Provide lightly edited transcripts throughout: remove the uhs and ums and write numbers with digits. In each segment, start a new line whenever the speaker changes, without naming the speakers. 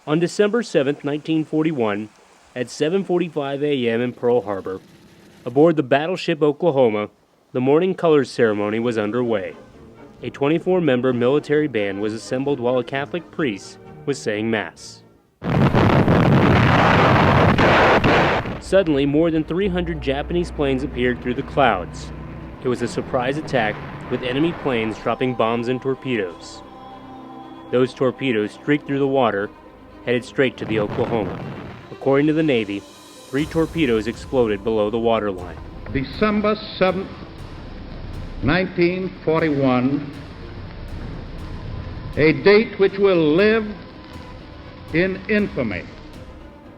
On December 7, 1941, at 7:45 a.m. in Pearl Harbor, aboard the battleship Oklahoma, the morning colors ceremony was underway. A 24-member military band was assembled while a Catholic priest was saying Mass. Suddenly, more than 300 Japanese planes appeared through the clouds. It was a surprise attack, with enemy planes dropping bombs and torpedoes. Those torpedoes streaked through the water, headed straight to the Oklahoma. According to the Navy, 3 torpedoes exploded below the waterline.
December 7th, 1941, a date which will live in infamy.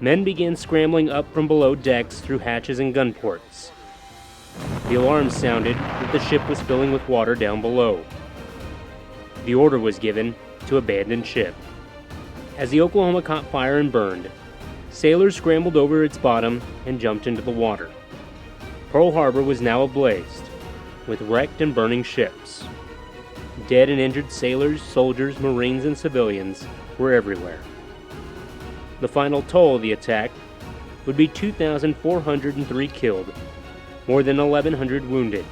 Men began scrambling up from below decks through hatches and gun ports. The alarm sounded that the ship was filling with water down below. The order was given to abandon ship. As the Oklahoma caught fire and burned, sailors scrambled over its bottom and jumped into the water. Pearl Harbor was now ablaze, with wrecked and burning ships. Dead and injured sailors, soldiers, Marines, and civilians were everywhere. The final toll of the attack would be 2,403 killed, more than 1,100 wounded.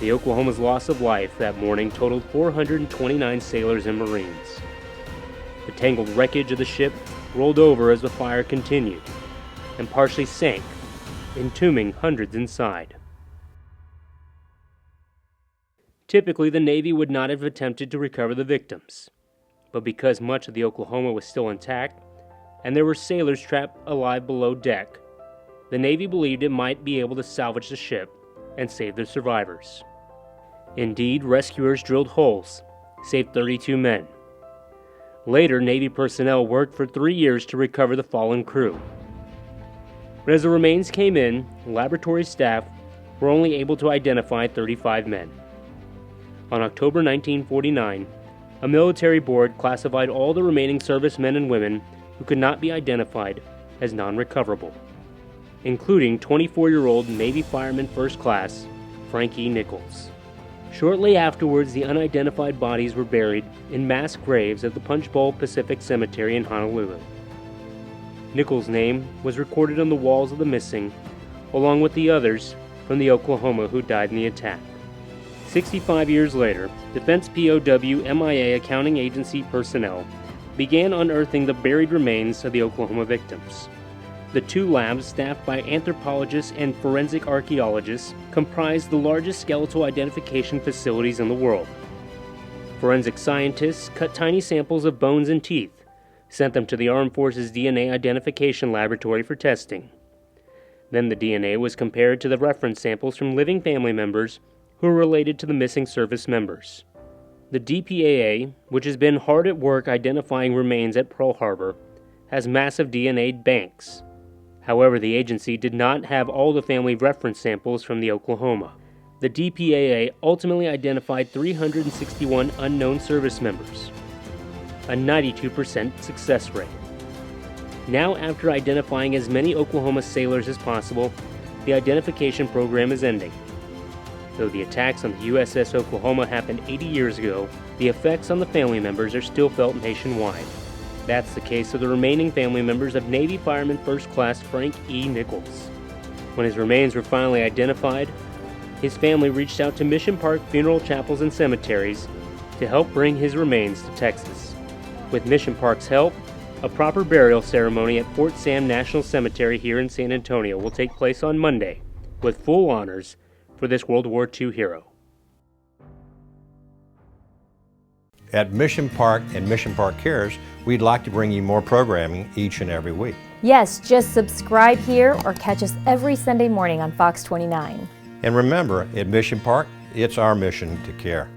The Oklahoma's loss of life that morning totaled 429 sailors and Marines. The tangled wreckage of the ship rolled over as the fire continued, and partially sank, entombing hundreds inside. Typically, the Navy would not have attempted to recover the victims, but because much of the Oklahoma was still intact, and there were sailors trapped alive below deck, the Navy believed it might be able to salvage the ship and save the survivors. Indeed, rescuers drilled holes, saved 32 men. Later, Navy personnel worked for 3 years to recover the fallen crew. But as the remains came in, laboratory staff were only able to identify 35 men. On October 1949, a military board classified all the remaining servicemen and women who could not be identified as non-recoverable, including 24-year-old Navy Fireman First Class Frank E. Nicoles. Shortly afterwards, the unidentified bodies were buried in mass graves at the Punch Bowl Pacific Cemetery in Honolulu. Nicoles' name was recorded on the walls of the missing, along with the others from the Oklahoma who died in the attack. 65 years later, Defense POW MIA accounting agency personnel began unearthing the buried remains of the Oklahoma victims. The 2 labs, staffed by anthropologists and forensic archaeologists, comprised the largest skeletal identification facilities in the world. Forensic scientists cut tiny samples of bones and teeth, sent them to the Armed Forces DNA Identification Laboratory for testing. Then the DNA was compared to the reference samples from living family members who were related to the missing service members. The DPAA, which has been hard at work identifying remains at Pearl Harbor, has massive DNA banks. However, the agency did not have all the family reference samples from the Oklahoma. The DPAA ultimately identified 361 unknown service members, a 92% success rate. Now, after identifying as many Oklahoma sailors as possible, the identification program is ending. Though the attacks on the USS Oklahoma happened 80 years ago, the effects on the family members are still felt nationwide. That's the case of the remaining family members of Navy Fireman First Class Frank E. Nicoles. When his remains were finally identified, his family reached out to Mission Park Funeral Chapels and Cemeteries to help bring his remains to Texas. With Mission Park's help, a proper burial ceremony at Fort Sam National Cemetery here in San Antonio will take place on Monday, with full honors for this World War II hero.
At Mission Park and Mission Park Cares, we'd like to bring you more programming each and every week.
Yes, just subscribe here or catch us every Sunday morning on Fox 29.
And remember, at Mission Park, it's our mission to care.